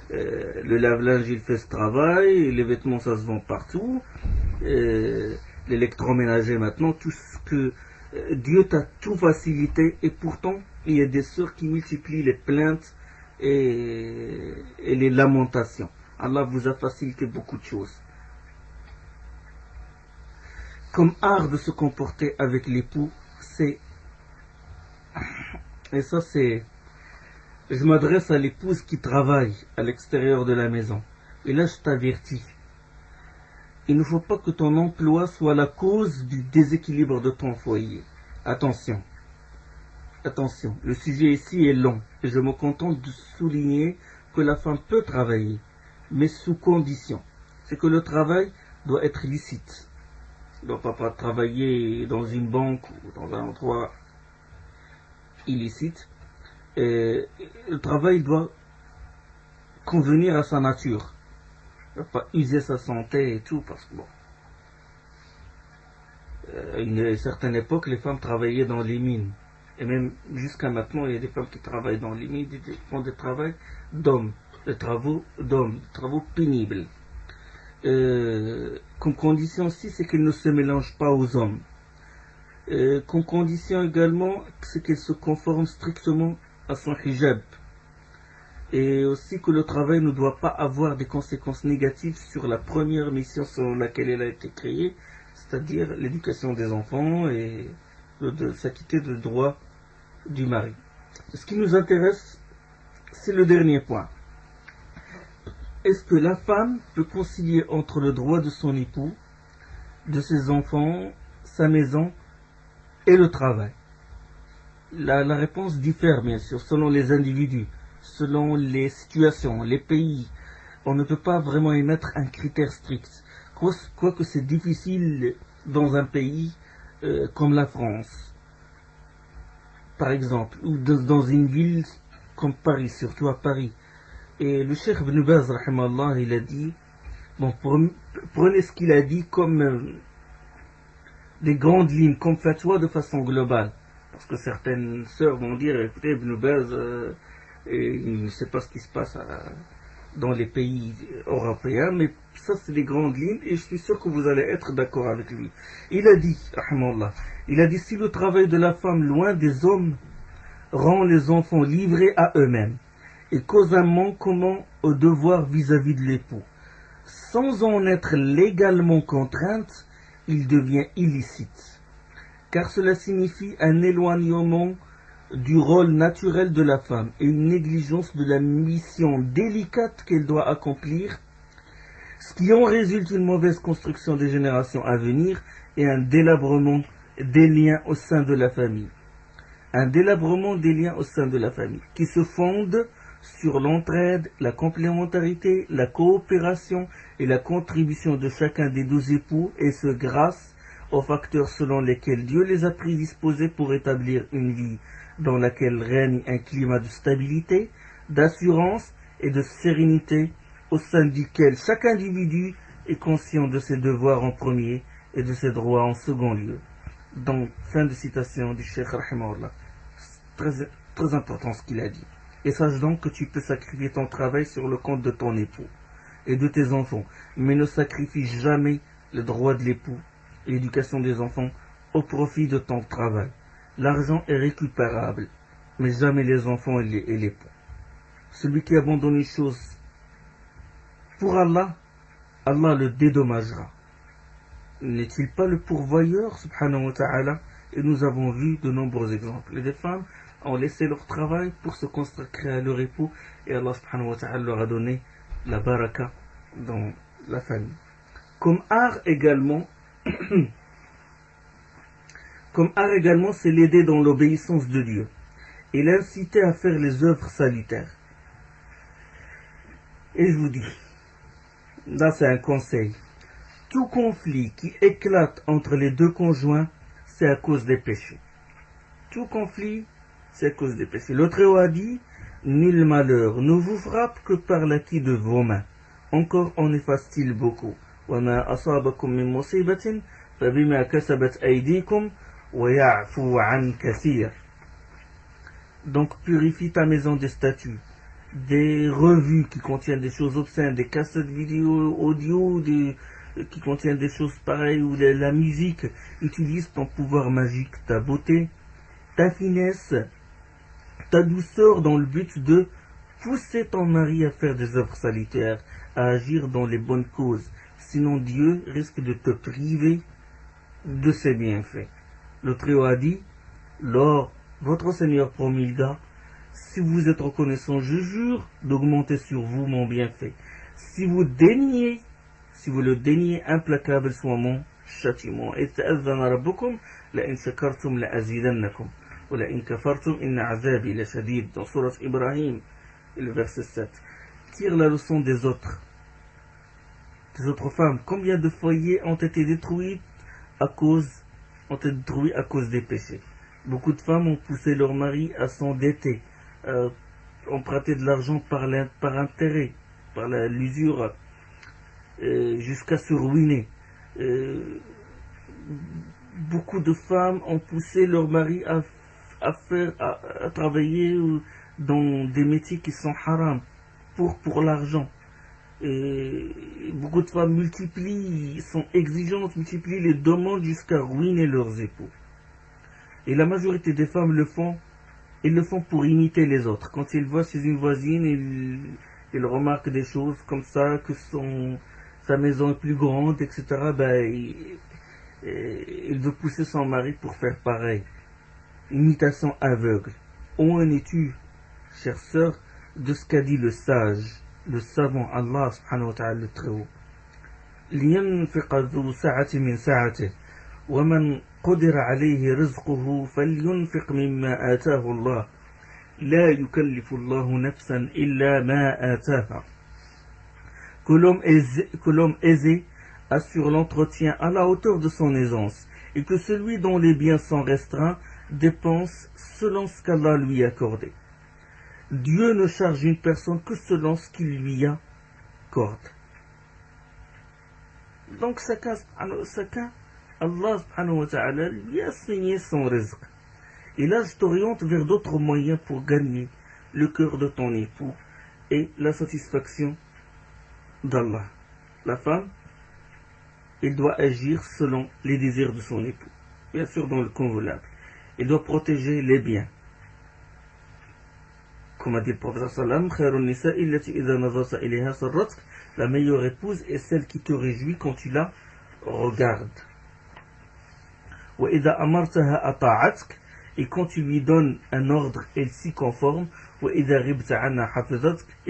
Le lave-linge il fait ce travail, les vêtements ça se vend partout, l'électroménager maintenant, tout ce que Dieu t'a tout facilité, et pourtant il y a des sœurs qui multiplient les plaintes et les lamentations. Allah vous a facilité beaucoup de choses. Comme art de se comporter avec l'époux, et ça c'est, je m'adresse à l'épouse qui travaille à l'extérieur de la maison. Et là, je t'avertis. Il ne faut pas que ton emploi soit la cause du déséquilibre de ton foyer. Attention. Attention. Le sujet ici est long. Et je me contente de souligner que la femme peut travailler, mais sous condition. C'est que le travail doit être licite. Elle ne doit pas travailler dans une banque ou dans un endroit illicite. Et le travail doit convenir à sa nature. Il ne doit pas user sa santé et tout, parce que bon, à une certaine époque, les femmes travaillaient dans les mines. Et même jusqu'à maintenant, il y a des femmes qui travaillent dans les mines, qui font des travaux d'hommes, des travaux d'hommes, des travaux pénibles. Comme condition aussi, c'est qu'elles ne se mélangent pas aux hommes. Comme condition également, c'est qu'elles se conforment strictement à son hijab. Et aussi que le travail ne doit pas avoir des conséquences négatives sur la première mission selon laquelle elle a été créée, c'est-à-dire l'éducation des enfants et de s'acquitter de droits du mari. Ce qui nous intéresse, c'est le dernier point. Est-ce que la femme peut concilier entre le droit de son époux, de ses enfants, sa maison et le travail? La réponse diffère bien sûr selon les individus. selon les situations, les pays. On ne peut pas vraiment émettre un critère strict. Quoique c'est difficile dans un pays comme la France, par exemple, ou dans une ville comme Paris, surtout à Paris. Et le Cheikh Ibn Baz, rahimallah, il a dit, bon, prenez ce qu'il a dit comme des grandes lignes, comme fatwa de façon globale. Parce que certaines sœurs vont dire, écoutez, Ibn Baz, il ne sait pas ce qui se passe dans les pays européens, mais ça c'est les grandes lignes, et je suis sûr que vous allez être d'accord avec lui. Il a dit, rahimallah, il a dit, si le travail de la femme loin des hommes rend les enfants livrés à eux-mêmes, et cause un manquement au devoir vis-à-vis de l'époux, sans en être légalement contrainte, il devient illicite, car cela signifie un éloignement du rôle naturel de la femme et une négligence de la mission délicate qu'elle doit accomplir, ce qui en résulte une mauvaise construction des générations à venir et un délabrement des liens au sein de la famille. Un délabrement des liens au sein de la famille qui se fonde sur l'entraide, la complémentarité, la coopération et la contribution de chacun des deux époux, et ce grâce aux facteurs selon lesquels Dieu les a prédisposés pour établir une vie dans laquelle règne un climat de stabilité, d'assurance et de sérénité, au sein duquel chaque individu est conscient de ses devoirs en premier et de ses droits en second lieu. Donc, fin de citation du Cheikh Rahimahullah. Très, très important ce qu'il a dit. Et sache donc que tu peux sacrifier ton travail sur le compte de ton époux et de tes enfants, mais ne sacrifie jamais le droit de l'époux et l'éducation des enfants au profit de ton travail. L'argent est récupérable, mais jamais les enfants et l'époux. Celui qui abandonne une chose pour Allah, Allah le dédommagera. N'est-il pas le pourvoyeur, subhanahu wa ta'ala? Et nous avons vu de nombreux exemples. Et des femmes ont laissé leur travail pour se consacrer à leur époux, et Allah subhanahu wa ta'ala leur a donné la baraka dans la famille. Comme art également, c'est l'aider dans l'obéissance de Dieu et l'inciter à faire les œuvres salutaires. Et je vous dis, là c'est un conseil, tout conflit qui éclate entre les deux conjoints, c'est à cause des péchés. Tout conflit, c'est à cause des péchés. Le Très-Haut a dit, nul malheur ne vous frappe que par l'acquis de vos mains. Encore en efface-t-il beaucoup. وَمَا أَصَابَكُم مِّن مُّصِيبَةٍ فَبِمَا كَسَبَتْ أَيْدِيكُمْ وَيَعْفُو عَنْ كَثِيرٍ. Donc purifie ta maison des statues, des revues qui contiennent des choses obscènes, des cassettes vidéo, audio, qui contiennent des choses pareilles, ou la musique. Utilise ton pouvoir magique, ta beauté, ta finesse, ta douceur dans le but de pousser ton mari à faire des œuvres salutaires, à agir dans les bonnes causes. Sinon Dieu risque de te priver de ses bienfaits. Le Très-Haut a dit, lors votre Seigneur promulgua, si vous êtes reconnaissant, je jure d'augmenter sur vous mon bienfait. Si vous le déniez, implacable soit mon châtiment. Et ta'azzana rabbukum la in shakartum la azidannakum wa la in kafartum inna azabi la shadid, dans Surat Ibrahim, le verset 7. Tire la leçon des autres femmes. Combien de foyers ont été détruits à cause des péchés? Beaucoup de femmes ont poussé leur mari à s'endetter, emprunter de l'argent par intérêt, par l'usure, jusqu'à se ruiner. Beaucoup de femmes ont poussé leur mari à travailler dans des métiers qui sont haram pour l'argent. Beaucoup de femmes sont exigeantes, multiplient les demandes jusqu'à ruiner leurs époux. Et la majorité des femmes ils le font pour imiter les autres. Quand ils voient chez une voisine, ils remarquent des choses comme ça, que sa maison est plus grande, etc. Il veut pousser son mari pour faire pareil. Imitation aveugle. Où en es-tu, chère sœur, de ce qu'a dit le sage, le savant Allah subhanahu wa ta'ala le Très-Haut? لينفق ذو سعة من سعته ومن قدر عليه رزقه فلينفق مما آتاه الله لا يكلف الله نفسا إلا ما آتاها. Que l'homme aisé assure l'entretien à la hauteur de son aisance, et que celui dont les biens sont restreints dépense selon ce qu'Allah lui a accordé. Dieu ne charge une personne que selon ce qu'il lui accorde. Donc chacun, Allah subhanahu wa ta'ala lui a assigné son rizq. Et là je t'oriente vers d'autres moyens pour gagner le cœur de ton époux et la satisfaction d'Allah. La femme, elle doit agir selon les désirs de son époux, bien sûr dans le convenable. Elle doit protéger les biens. Comme a dit le prophète sallam, la meilleure épouse est celle qui te réjouit quand tu la regardes. Et quand tu lui donnes un ordre, elle s'y conforme. Et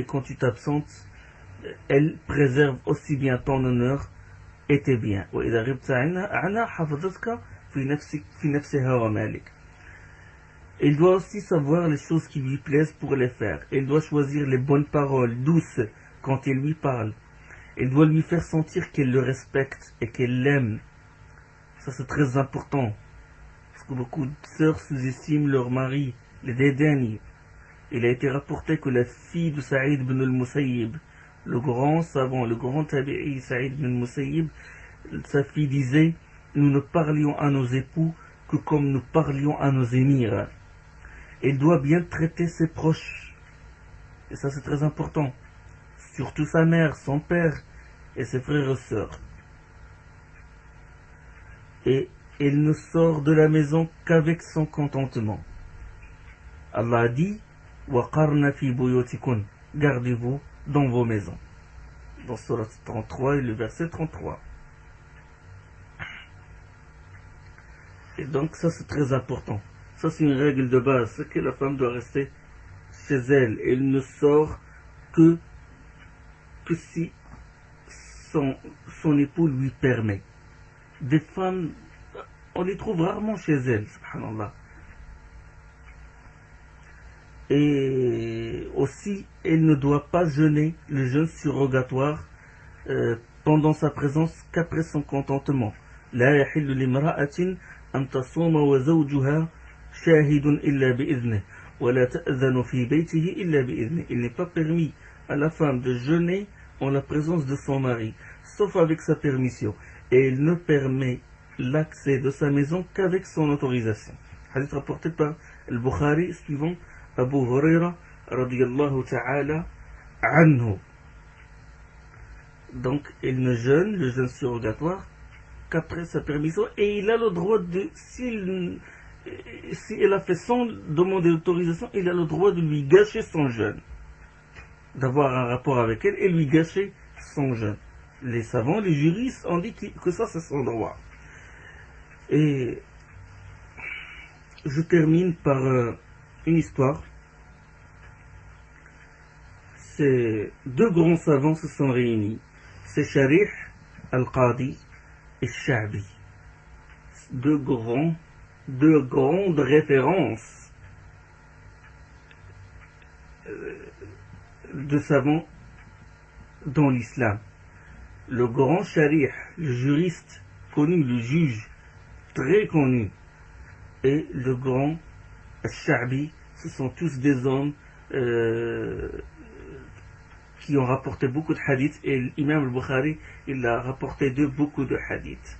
quand tu t'absentes, elle préserve aussi bien ton honneur et tes biens. Elle doit aussi savoir les choses qui lui plaisent pour les faire. Elle doit choisir les bonnes paroles douces quand elle lui parle. Elle doit lui faire sentir qu'elle le respecte et qu'elle l'aime. Ça c'est très important. Parce que beaucoup de sœurs sous-estiment leur mari, les dédaignent. Il a été rapporté que la fille de Saïd ibn al-Musayyib, le grand savant, le grand tabi'i Saïd ibn al-Musayyib, sa fille disait, nous ne parlions à nos époux que comme nous parlions à nos émirs. Elle doit bien traiter ses proches. Et ça c'est très important. Surtout sa mère, son père et ses frères et sœurs. Et elle ne sort de la maison qu'avec son contentement. Allah a dit, وَقَرْنَ فِي بُيُوتِكُنْ, gardez-vous dans vos maisons. Dans Surat 33 et le verset 33. Et donc ça c'est très important. Ça c'est une règle de base, c'est que la femme doit rester chez elle. Elle ne sort que si son époux lui permet. Des femmes, on les trouve rarement chez elles, subhanallah. Et aussi, elle ne doit pas jeûner le jeûne surrogatoire pendant sa présence qu'après son contentement. لا يحل لامرأة أن تصوم وزوجها شاهد إلا بإذنه ولا تأذن في بيته إلا بإذنه. Il n'est pas permis à la femme de jeûner en la présence de son mari, sauf avec sa permission. Et elle ne permet l'accès de sa maison qu'avec son autorisation. Hadith rapporté par Al-Bukhari suivant Abu Huraira radiyallahu ta'ala anhu. Donc elle ne jeûne le jeûne surrogatoire qu'après sa permission, et il a le droit de, si elle a fait sans demander d'autorisation, il a le droit de lui gâcher son jeûne, d'avoir un rapport avec elle et lui gâcher son jeûne. Les savants, les juristes ont dit que ça c'est son droit. Et je termine par une histoire. Ces deux grands savants se sont réunis. C'est Sharih al-Qadi et Sha'bi. Deux grandes références de savants dans l'islam. Le grand Sharih, le juriste connu, le juge très connu, et le grand Sha'bi, ce sont tous des hommes qui ont rapporté beaucoup de hadiths, et l'imam al-Bukhari, il a rapporté beaucoup de hadiths.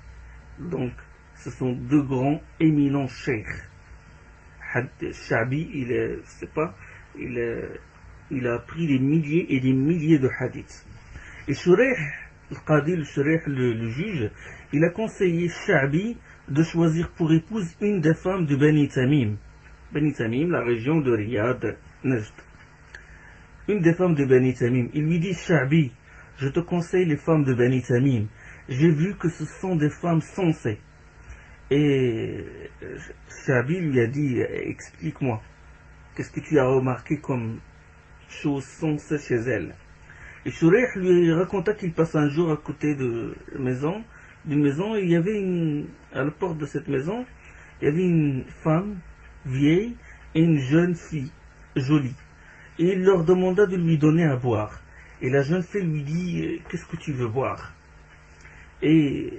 Donc, ce sont deux grands éminents cheikhs. Sha'bi, il a appris des milliers et des milliers de hadiths. Et Shurayh, le juge, il a conseillé Sha'bi de choisir pour épouse une des femmes de Bani Tamim. Bani Tamim, la région de Riyad, Najd. Une des femmes de Bani Tamim. Il lui dit, Sha'bi, je te conseille les femmes de Bani Tamim. J'ai vu que ce sont des femmes sensées. Et Sha'bi lui a dit, explique-moi, qu'est-ce que tu as remarqué comme chose sensée chez elle? Et Shurayh lui raconta qu'il passe un jour à côté d'une maison, et il y avait à la porte de cette maison, il y avait une femme vieille et une jeune fille. jolies. Et il leur demanda de lui donner à boire. Et la jeune fille lui dit, qu'est-ce que tu veux boire? Et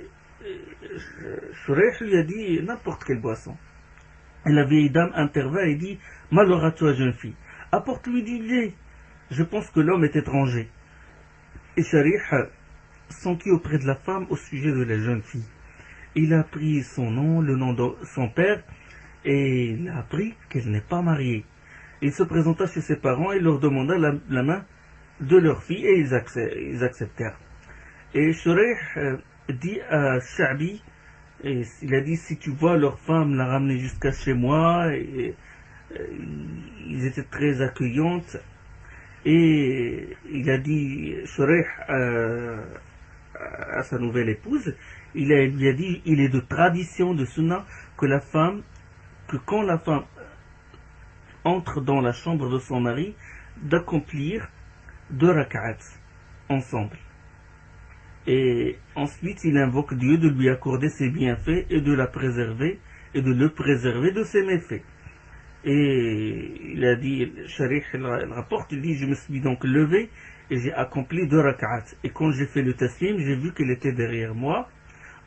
Shurayh lui a dit, n'importe quelle boisson. Et la vieille dame intervint et dit, malheur à toi, jeune fille, apporte-lui du lait. Je pense que l'homme est étranger. Et Shurayh s'enquit auprès de la femme au sujet de la jeune fille. Il a pris son nom, le nom de son père, et il a appris qu'elle n'est pas mariée. Il se présenta chez ses parents et leur demanda la main de leur fille, et ils acceptèrent. Et Shurayh dit à Sha'bi, et il a dit, si tu vois leur femme la ramener jusqu'à chez moi, et ils étaient très accueillantes, et il a dit, Shurayh à sa nouvelle épouse, lui a dit, il est de tradition, de sunna, que quand la femme entre dans la chambre de son mari, d'accomplir 2 rak'ats ensemble. Et ensuite, il invoque Dieu de lui accorder ses bienfaits et de la préserver, et de le préserver de ses méfaits. Et il a dit, Shurayh il rapporte, il dit, je me suis donc levé et j'ai accompli 2 rak'ats. Et quand j'ai fait le taslim, j'ai vu qu'elle était derrière moi,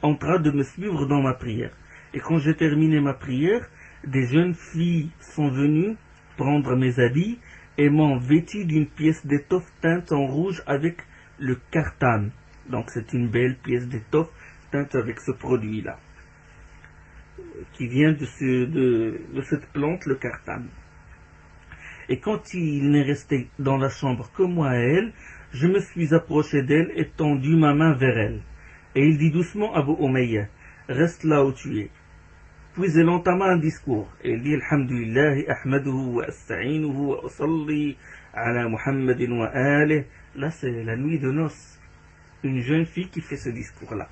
en train de me suivre dans ma prière. Et quand j'ai terminé ma prière, des jeunes filles sont venues prendre mes habits et m'ont vêtu d'une pièce d'étoffe teinte en rouge avec le kartan. Donc c'est une belle pièce d'étoffe teinte avec ce produit-là, qui vient de cette plante, le kartan. Et quand il n'est resté dans la chambre que moi et elle, je me suis approché d'elle et tendu ma main vers elle. Et il dit doucement à Abu Umayya, reste là où tu es. Puis elle entama un discours. Et il dit, Alhamdulillah, ahmaduhu wa asta'inuhu wa usalli ala Muhammadin wa alih. Là, c'est la nuit de noces. Une jeune fille qui fait ce discours-là.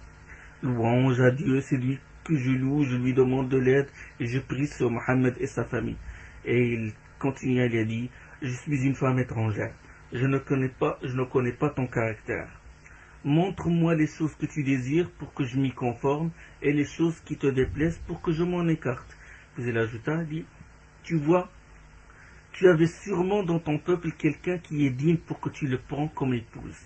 Louange à Dieu, c'est lui que je loue, je lui demande de l'aide et je prie sur Mohammed et sa famille. Et il continue, il a dit, je suis une femme étrangère. Je ne connais pas ton caractère. Montre-moi les choses que tu désires pour que je m'y conforme et les choses qui te déplaisent pour que je m'en écarte. Puis il ajouta, il dit, tu vois, tu avais sûrement dans ton peuple quelqu'un qui est digne pour que tu le prends comme épouse.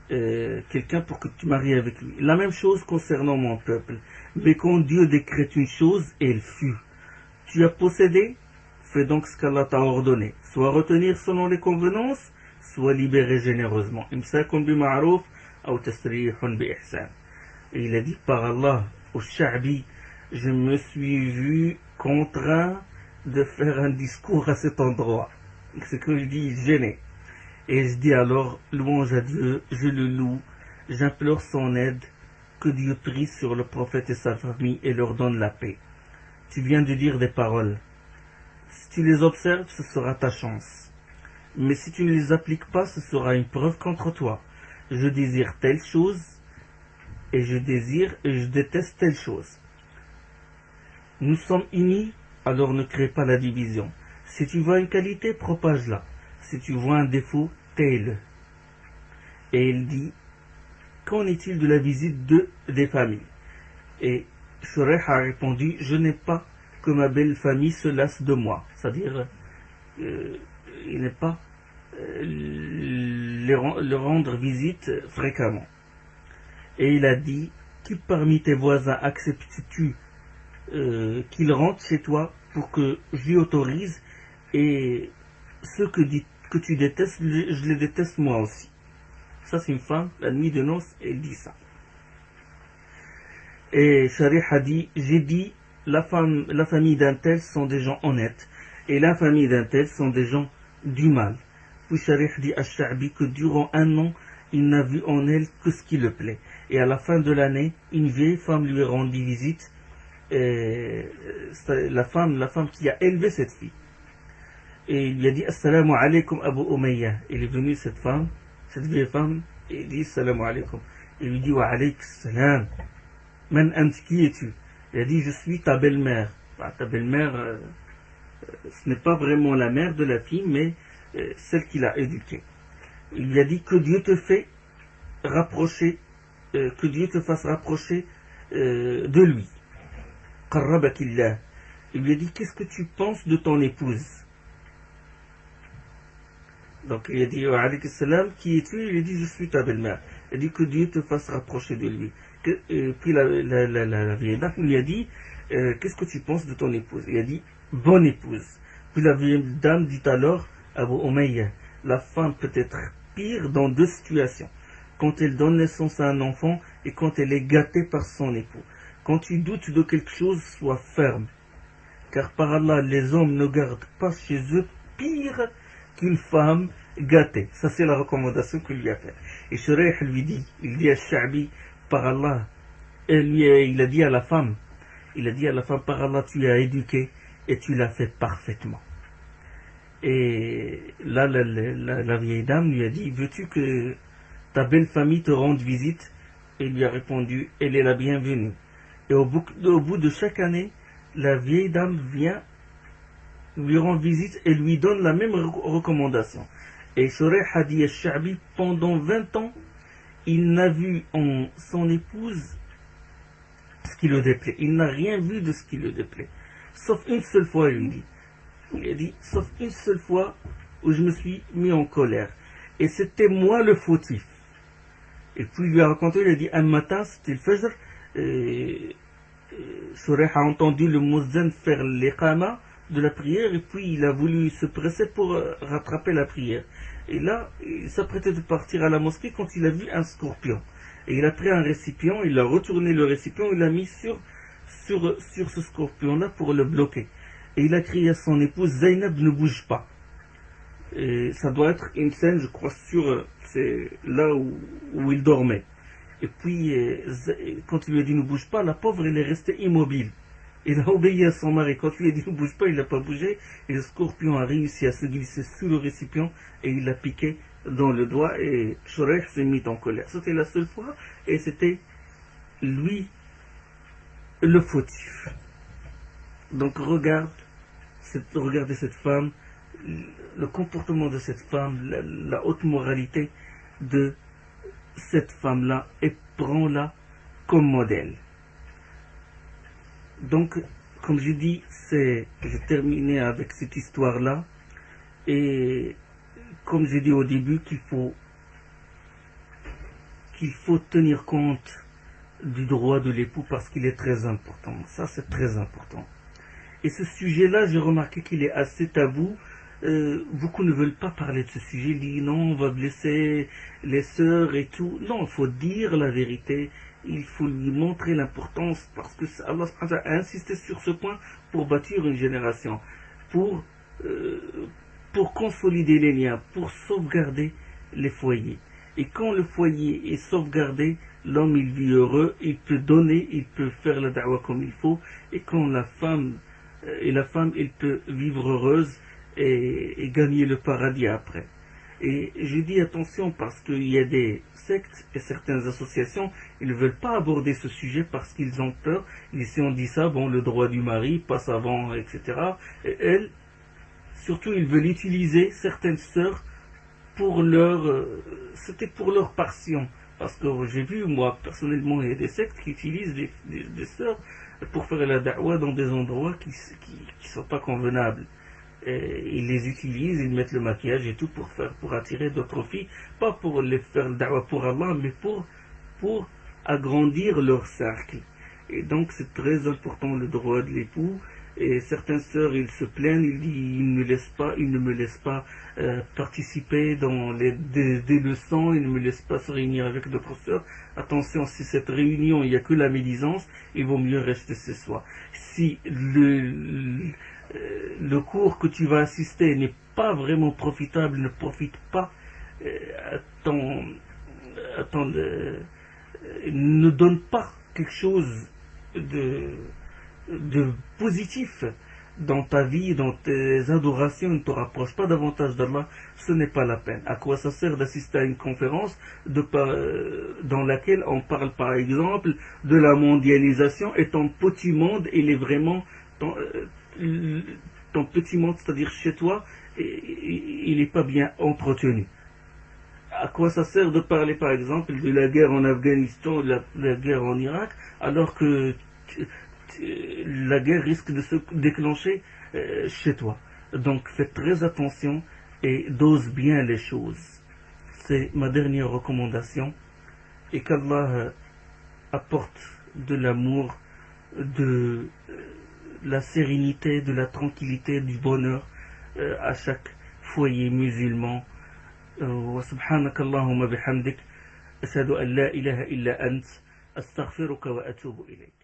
Quelqu'un pour que tu maries avec lui. La même chose concernant mon peuple. Mais quand Dieu décrète une chose, elle fut. Tu as possédé, fais donc ce qu'Allah t'a ordonné. Soit retenir selon les convenances, soit libérer généreusement. Imsakun bi ma'rouf, ou tasrihun bi ihsan. Et il a dit par Allah au Sha'bi, je me suis vu contraint de faire un discours à cet endroit. Ce que je dis, gêné. Et je dis alors, louange à Dieu, je le loue, j'implore son aide, que Dieu prie sur le prophète et sa famille et leur donne la paix. Tu viens de dire des paroles. Si tu les observes, ce sera ta chance. Mais si tu ne les appliques pas, ce sera une preuve contre toi. Je désire telle chose, et je déteste telle chose. Nous sommes unis, alors ne crée pas la division. Si tu vois une qualité, propage-la. Si tu vois un défaut, tais-le. Et il dit, qu'en est-il de la visite des familles? Et Shurayh a répondu, je n'ai pas que ma belle famille se lasse de moi. C'est-à-dire, il n'est pas le rendre visite fréquemment. Et il a dit, qui parmi tes voisins acceptes-tu qu'il rentre chez toi pour que je lui autorise, et ceux que tu détestes, je les déteste moi aussi. Ça c'est une femme, la nuit de noces, elle dit ça. Et Shurayh a dit, j'ai dit, la famille d'un tel sont des gens honnêtes, et la famille d'un tel sont des gens du mal. Puis Shurayh dit à Sha'bi que durant un an, il n'a vu en elle que ce qui le plaît. Et à la fin de l'année, une vieille femme lui rendit visite, la femme qui a élevé cette fille. Et il lui a dit, Assalamu alaikum Abu Umayya. Il est venu cette vieille femme, et il dit, Assalamu alaikum. Il lui dit, Wa alaik salam. Man ant, qui es-tu? Il a dit, je suis ta belle-mère. Ta belle-mère, ce n'est pas vraiment la mère de la fille, mais celle qui l'a éduquée. Il lui a dit, que Dieu te fasse rapprocher de lui. Qarrabakillah. Il lui a dit, qu'est-ce que tu penses de ton épouse? Donc il a dit, alayhi salam, qui es-tu? Il a dit, je suis ta belle-mère. Il a dit, que Dieu te fasse rapprocher de lui. Puis la vieille dame lui a dit, qu'est-ce que tu penses de ton épouse? Il a dit, bonne épouse. Puis la vieille dame dit alors, Abu Umayya, la femme peut être pire dans deux situations. Quand elle donne naissance à un enfant et quand elle est gâtée par son époux. Quand tu doutes de quelque chose, sois ferme. Car par Allah, les hommes ne gardent pas chez eux pire qu'une femme gâtée. Ça, c'est la recommandation qu'il lui a faite. Et Shuraih lui dit, il dit à Sha'bi, par Allah, il a dit à la femme, par Allah, tu l'as éduqué et tu l'as fait parfaitement. Et là, la vieille dame lui a dit, veux-tu que ta belle famille te rende visite? Et il lui a répondu, elle est la bienvenue. Et au bout de chaque année, la vieille dame vient lui rendre visite et lui donne la même recommandation. Et Shuraih a dit à Sha'bi, pendant 20 ans, il n'a vu en son épouse ce qui le déplaît. Il n'a rien vu de ce qui le déplaît. Sauf une seule fois, il a dit, sauf une seule fois où je me suis mis en colère. Et c'était moi le fautif. Et puis il lui a raconté, il a dit, un matin, c'était le Fajr, Shuraih a entendu le muezzin faire l'iqama de la prière, et puis il a voulu se presser pour rattraper la prière. Et là, il s'apprêtait de partir à la mosquée quand il a vu un scorpion. Et il a pris un récipient, il a retourné le récipient, il l'a mis sur ce scorpion-là pour le bloquer. Et il a crié à son épouse, Zainab, ne bouge pas. Et ça doit être une scène, je crois, c'est là où il dormait. Et puis, quand il lui a dit ne bouge pas, la pauvre, elle est restée immobile. Il a obéi à son mari. Quand il lui a dit ne bouge pas, il n'a pas bougé. Et le scorpion a réussi à se glisser sous le récipient et il l'a piqué dans le doigt. Et Shuraih s'est mis en colère. C'était la seule fois et c'était lui le fautif. Donc regardez cette femme, le comportement de cette femme, la haute moralité de cette femme-là et prends-la comme modèle. Donc, comme je dis, j'ai terminé avec cette histoire-là et comme j'ai dit au début qu'il faut tenir compte du droit de l'époux parce qu'il est très important. Ça, c'est très important. Et ce sujet-là, j'ai remarqué qu'il est assez tabou. Beaucoup ne veulent pas parler de ce sujet. Ils disent non, on va blesser les sœurs et tout. Non, il faut dire la vérité. Il faut lui montrer l'importance parce que Allah a insisté sur ce point pour bâtir une génération, pour consolider les liens, pour sauvegarder les foyers. Et quand le foyer est sauvegardé, l'homme il vit heureux, il peut donner, il peut faire la da'wa comme il faut. Et quand la femme elle peut vivre heureuse et gagner le paradis après. Et je dis attention parce qu'il y a des sectes et certaines associations, ils ne veulent pas aborder ce sujet parce qu'ils ont peur. Et si on dit ça, bon, le droit du mari passe avant, etc. Et elles, surtout, ils veulent utiliser certaines sœurs pour c'était pour leur passion. Parce que j'ai vu, moi, personnellement, il y a des sectes qui utilisent des sœurs pour faire la da'wa dans des endroits qui sont pas convenables. Et ils les utilisent, ils mettent le maquillage et tout pour attirer d'autres filles, pas pour les faire le da'wa pour Allah, mais pour agrandir leur cercle. Et donc c'est très important le droit de l'époux. Et certaines sœurs, ils se plaignent, ils disent ils ne me laissent pas participer dans des leçons, ils ne me laissent pas se réunir avec d'autres sœurs. Attention, si cette réunion, il n'y a que la médisance, il vaut mieux rester chez soi. Si le cours que tu vas assister n'est pas vraiment profitable, ne profite pas ne donne pas quelque chose de positif dans ta vie, dans tes adorations, ne te rapproche pas davantage d'Allah, ce n'est pas la peine. À quoi ça sert d'assister à une conférence dans laquelle on parle par exemple de la mondialisation et ton petit monde, il est vraiment ton petit monde, c'est-à-dire chez toi, il n'est pas bien entretenu. À quoi ça sert de parler par exemple de la guerre en Afghanistan, de la guerre en Irak, alors que la guerre risque de se déclencher chez toi. Donc fais très attention et dose bien les choses. C'est ma dernière recommandation. Et qu'Allah apporte de l'amour, de la sérénité, de la tranquillité, du bonheur à chaque foyer musulman. وسبحانك اللهم بحمدك أشهد أن لا إله إلا أنت أستغفرك وأتوب إليك